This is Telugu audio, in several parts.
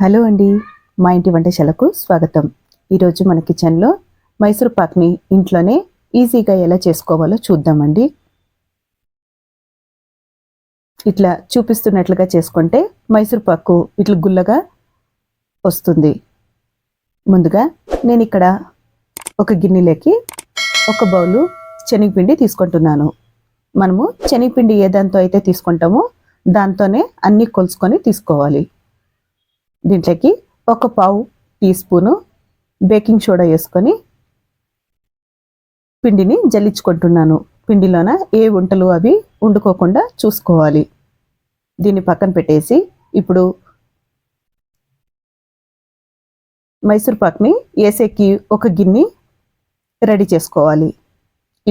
హలో అండి, మా ఇంటి వంటశాలకు స్వాగతం. ఈరోజు మన కిచెన్లో మైసూర్ పాక్ని ఇంట్లోనే ఈజీగా ఎలా చేసుకోవాలో చూద్దామండి. ఇట్లా చూపిస్తున్నట్లుగా చేసుకుంటే మైసూర్ పాకు ఇట్లా గుల్లగా వస్తుంది. ముందుగా నేను ఇక్కడ ఒక గిన్నెలోకి ఒక బౌలు శనగపిండి తీసుకుంటున్నాను. మనము శనగపిండి ఏ దాంతో అయితే తీసుకుంటామో దాంతోనే అన్నీ కొలుసుకొని తీసుకోవాలి. దీంట్లోకి ఒక పావు టీ స్పూను బేకింగ్ సోడా వేసుకొని పిండిని జల్లించుకుంటున్నాను. పిండిలోన ఏ వంటలు అవి వండుకోకుండా చూసుకోవాలి. దీన్ని పక్కన పెట్టేసి ఇప్పుడు మైసూర్ పాక్ని వేసేకి ఒక గిన్నె రెడీ చేసుకోవాలి.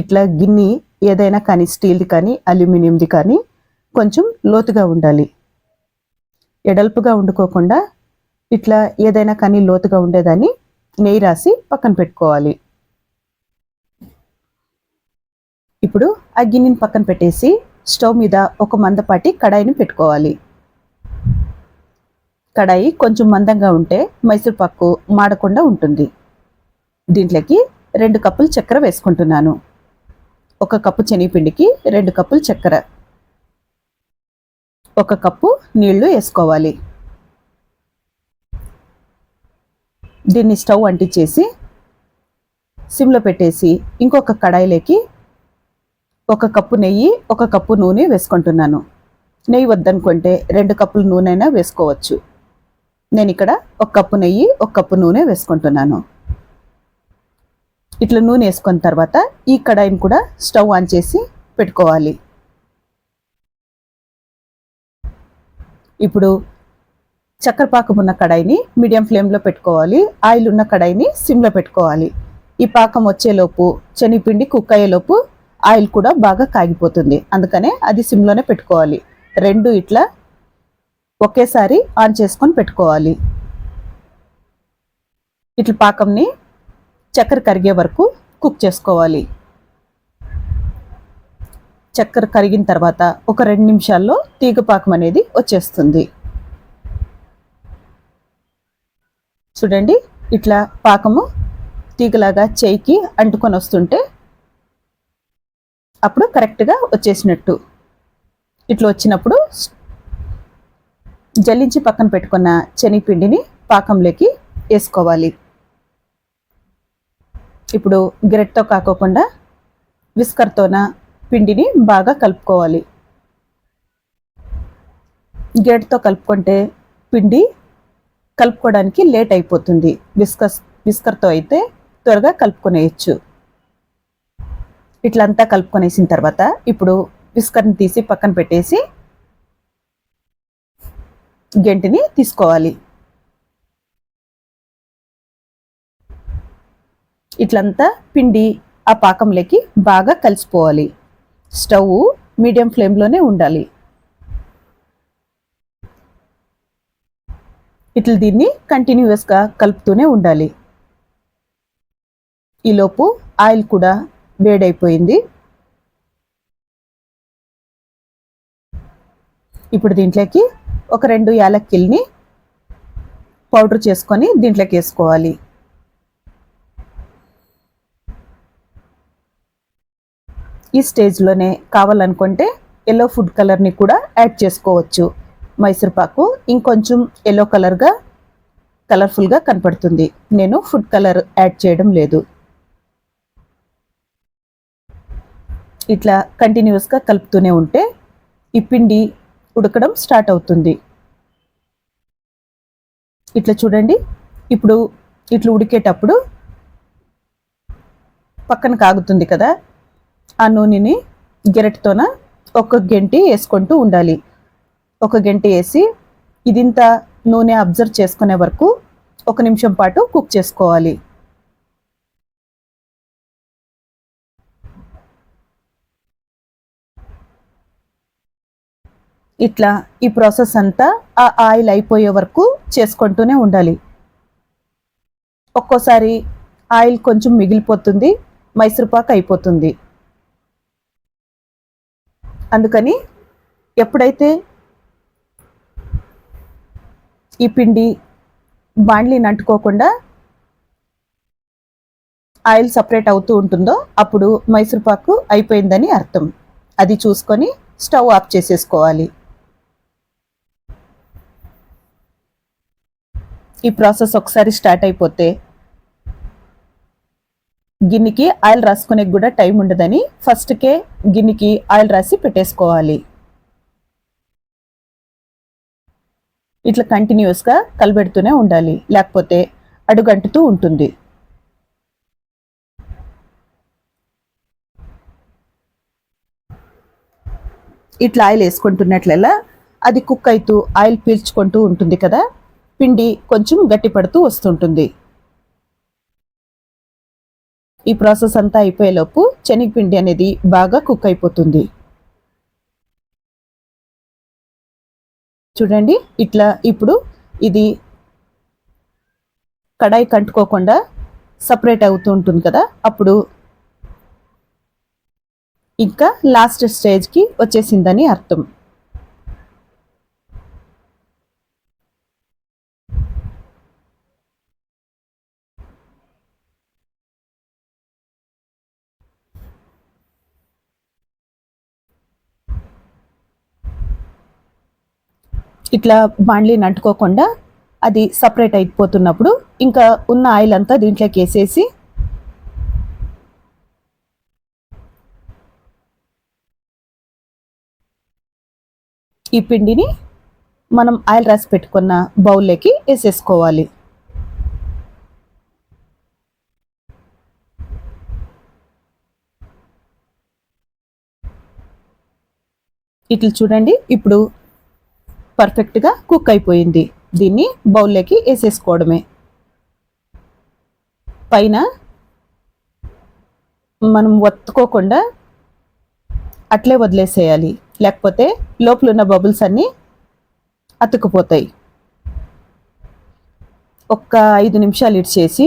ఇట్లా గిన్నె ఏదైనా కానీ స్టీల్ది కానీ అల్యూమినియంది కానీ కొంచెం లోతుగా ఉండాలి. ఎడల్పుగా వండుకోకుండా ఇట్లా ఏదైనా కానీ లోతుగా ఉండేదాన్ని నెయ్యి రాసి పక్కన పెట్టుకోవాలి. ఇప్పుడు ఆ గిన్నెని పక్కన పెట్టేసి స్టవ్ మీద ఒక మందపాటి కడాయిని పెట్టుకోవాలి. కడాయి కొంచెం మందంగా ఉంటే మైసూర్ పాకు మాడకుండా ఉంటుంది. దీంట్లోకి 2 కప్పులు చక్కెర వేసుకుంటున్నాను. 1 కప్పు శనగపిండికి 2 కప్పులు చక్కెర, 1 కప్పు నీళ్లు వేసుకోవాలి. దీన్ని స్టవ్ అంటించేసి సిమ్లో పెట్టేసి ఇంకొక కడాయిలోకి 1 కప్పు నెయ్యి 1 కప్పు నూనె వేసుకుంటున్నాను. నెయ్యి వద్దనుకుంటే 2 కప్పులు నూనె అయినా వేసుకోవచ్చు. నేను ఇక్కడ 1 కప్పు నెయ్యి 1 కప్పు నూనె వేసుకుంటున్నాను. ఇట్లా నూనె వేసుకున్న తర్వాత ఈ కడాయిని కూడా స్టవ్ ఆన్ చేసి పెట్టుకోవాలి. ఇప్పుడు చక్కెర పాకం ఉన్న కడాయిని మీడియం ఫ్లేమ్లో పెట్టుకోవాలి. ఆయిల్ ఉన్న కడాయిని సిమ్లో పెట్టుకోవాలి. ఈ పాకం వచ్చేలోపు శనగపిండి కుక్ అయ్యేలోపు ఆయిల్ కూడా బాగా కాగిపోతుంది. అందుకనే అది సిమ్లోనే పెట్టుకోవాలి. 2 ఇట్లా ఒకేసారి ఆన్ చేసుకొని పెట్టుకోవాలి. ఇట్లా పాకంని చక్కెర కరిగే వరకు కుక్ చేసుకోవాలి. చక్కెర కరిగిన తర్వాత ఒక 2 నిమిషాల్లో తీగ పాకం అనేది వచ్చేస్తుంది. చూడండి, ఇట్లా పాకము తీగలాగా చేయికి అంటుకొని వస్తుంటే అప్పుడు కరెక్ట్గా వచ్చేసినట్టు. ఇట్లా వచ్చినప్పుడు జల్లించి పక్కన పెట్టుకున్న శనగపిండిని పాకంలోకి వేసుకోవాలి. ఇప్పుడు గరిటెతో కాకోకుండా విస్కర్తోన పిండిని బాగా కలుపుకోవాలి. గరిటెతో కలుపుకుంటే పిండి కలుపుకోవడానికి లేట్ అయిపోతుంది. విస్కర్తో అయితే త్వరగా కలుపుకొనేయచ్చు. ఇట్లంతా కలుపుకొనేసిన తర్వాత ఇప్పుడు విస్కర్ని తీసి పక్కన పెట్టేసి గెంటిని తీసుకోవాలి. ఇట్లంతా పిండి ఆ పాకంలోకి బాగా కలిసిపోవాలి. స్టవ్ మీడియం ఫ్లేమ్లోనే ఉండాలి. ఇట్లా దీన్ని కంటిన్యూస్గా కలుపుతూనే ఉండాలి. ఈలోపు ఆయిల్ కూడా వేడైపోయింది. ఇప్పుడు దీంట్లోకి ఒక 2 యాలక్కిల్ని పౌడర్ చేసుకొని దీంట్లోకి వేసుకోవాలి. ఈ స్టేజ్లోనే కావాలనుకుంటే ఎల్లో ఫుడ్ కలర్ని కూడా యాడ్ చేసుకోవచ్చు. మైసూర్ పాకు ఇంకొంచెం ఎల్లో కలర్ఫుల్గా కనపడుతుంది. నేను ఫుడ్ కలర్ యాడ్ చేయడం లేదు. ఇట్లా కంటిన్యూస్గా కలుపుతూనే ఉంటే ఈ పిండి ఉడకడం స్టార్ట్ అవుతుంది. ఇట్లా చూడండి, ఇప్పుడు ఇట్లా ఉడికేటప్పుడు పక్కన కాగుతుంది కదా, ఆ నూనెని గెరటితోన ఒక గెంటి వేసుకుంటూ ఉండాలి. ఒక గంట వేసి ఇదింత నూనె అబ్జర్వ్ చేసుకునే వరకు 1 నిమిషం పాటు కుక్ చేసుకోవాలి. ఇట్లా ఈ ప్రాసెస్ అంతా ఆ ఆయిల్ అయిపోయే వరకు చేసుకుంటూనే ఉండాలి. ఒక్కోసారి ఆయిల్ కొంచెం మిగిలిపోతుంది, మైసూర్ పాక్ అయిపోతుంది. అందుకని ఎప్పుడైతే ఈ పిండి బాండ్లీని అంటుకోకుండా ఆయిల్ సపరేట్ అవుతూ ఉంటుందో అప్పుడు మైసూర్ పాకు అయిపోయిందని అర్థం. అది చూసుకొని స్టవ్ ఆఫ్ చేసేసుకోవాలి. ఈ ప్రాసెస్ ఒకసారి స్టార్ట్ అయిపోతే గిన్నెకి ఆయిల్ రాసుకునే కూడా టైం ఉండదని ఫస్ట్కే గిన్నెకి ఆయిల్ రాసి పెట్టేసుకోవాలి. ఇట్లా కంటిన్యూస్గా కలబెడుతూనే ఉండాలి, లేకపోతే అడుగంటుతూ ఉంటుంది. ఇట్లా ఆయిల్ వేసుకుంటున్నట్లలా అది కుక్ అవుతూ ఆయిల్ పీల్చుకుంటూ ఉంటుంది కదా, పిండి కొంచెం గట్టిపడుతూ వస్తుంటుంది. ఈ ప్రాసెస్ అంతా అయిపోయేలోపు శనగపిండి అనేది బాగా కుక్ అయిపోతుంది. చూడండి, ఇట్లా ఇప్పుడు ఇది కడాయి కంటుకోకుండా సపరేట్ అవుతూ ఉంటుంది కదా, అప్పుడు ఇంకా లాస్ట్ స్టేజ్కి వచ్చేసిందని అర్థం. ఇట్లా బాండ్లీని అంటుకోకుండా అది సపరేట్ అయిపోతున్నప్పుడు ఇంకా ఉన్న ఆయిల్ అంతా దీంట్లోకి వేసేసి ఈ పిండిని మనం ఆయిల్ రాసి పెట్టుకున్న బౌల్లోకి వేసేసుకోవాలి. ఇట్లా చూడండి, ఇప్పుడు పర్ఫెక్ట్గా కుక్ అయిపోయింది. దీన్ని బౌల్లోకి వేసేసుకోవడమే. పైన మనం ఒత్తుకోకుండా అట్లే వదిలేసేయాలి, లేకపోతే లోపల ఉన్న బబుల్స్ అన్నీ అతుక్కుపోతాయి. ఒక్క 5 నిమిషాలు ఇడ్చేసి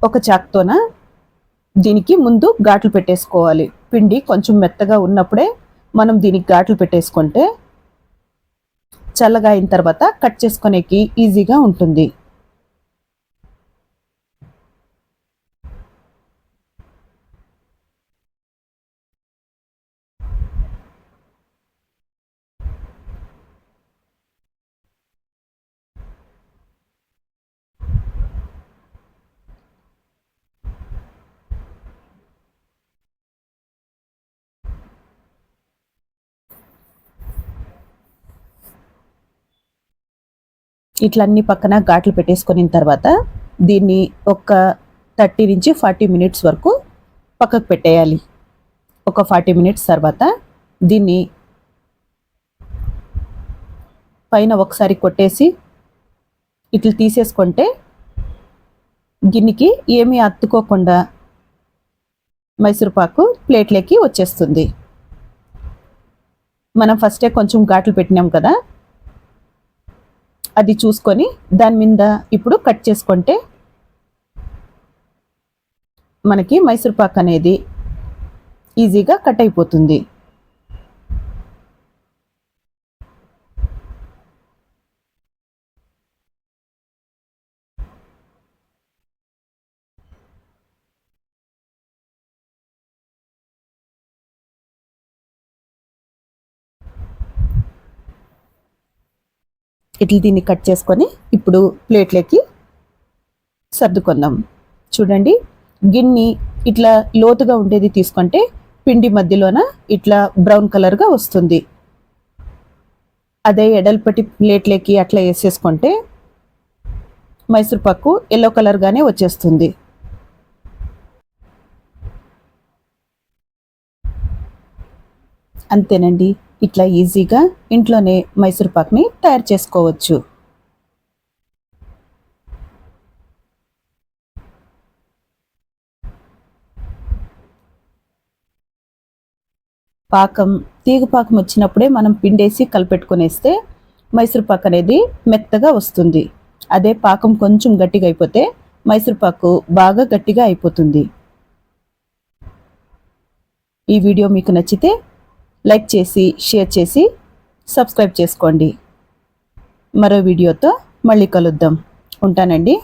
ఒక చాక్తోన దీనికి ముందు ఘాట్లు పెట్టేసుకోవాలి. పిండి కొంచెం మెత్తగా ఉన్నప్పుడే మనం దీనికి ఘాట్లు పెట్టేసుకుంటే చల్లగా అయిన తర్వాత కట్ చేసుకునేకి ఈజీగా ఉంటుంది. ఇట్లా అన్ని పక్కన ఘాట్లు పెట్టేసుకున్న తర్వాత దీన్ని ఒక 30 నుంచి 40 మినిట్స్ వరకు పక్కకు పెట్టేయాలి. ఒక 40 మినిట్స్ తర్వాత దీన్ని పైన ఒకసారి కొట్టేసి ఇట్లా తీసేసుకుంటే గిన్నెకి ఏమీ అత్తుకోకుండా మైసూర్పాకు ప్లేట్లోకి వచ్చేస్తుంది. మనం ఫస్టే కొంచెం ఘాట్లు పెట్టినాం కదా, అది చూసుకొని దాని మీద ఇప్పుడు కట్ చేసుకుంటే మనకి మైసూర్పాక్ అనేది ఈజీగా కట్ అయిపోతుంది. ఇట్లా దీన్ని కట్ చేసుకొని ఇప్పుడు ప్లేట్లోకి సర్దుకుందాం. చూడండి, గిన్నె ఇట్లా లోతుగా ఉండేది తీసుకుంటే పిండి మధ్యలోన ఇట్లా బ్రౌన్ కలర్గా వస్తుంది. అదే ఎడల్పటి ప్లేట్లోకి అట్లా వేసేసుకుంటే మైసూర్పాకు ఎల్లో కలర్గానే వచ్చేస్తుంది. అంతేనండి, ఇట్లా ఈజీగా ఇంట్లోనే మైసూర్పాక్ని తయారు చేసుకోవచ్చు. పాకం తీగపాకం వచ్చినప్పుడే మనం పిండేసి కలిపెట్టుకునేస్తే మైసూర్పాక్ అనేది మెత్తగా వస్తుంది. అదే పాకం కొంచెం గట్టిగా అయిపోతే మైసూర్పాకు బాగా గట్టిగా అయిపోతుంది. ఈ వీడియో మీకు నచ్చితే లైక్ చేసి షేర్ చేసి సబ్స్క్రైబ్ చేసుకోండి. మరో వీడియోతో మళ్ళీ కలుద్దాం. ఉంటానండి.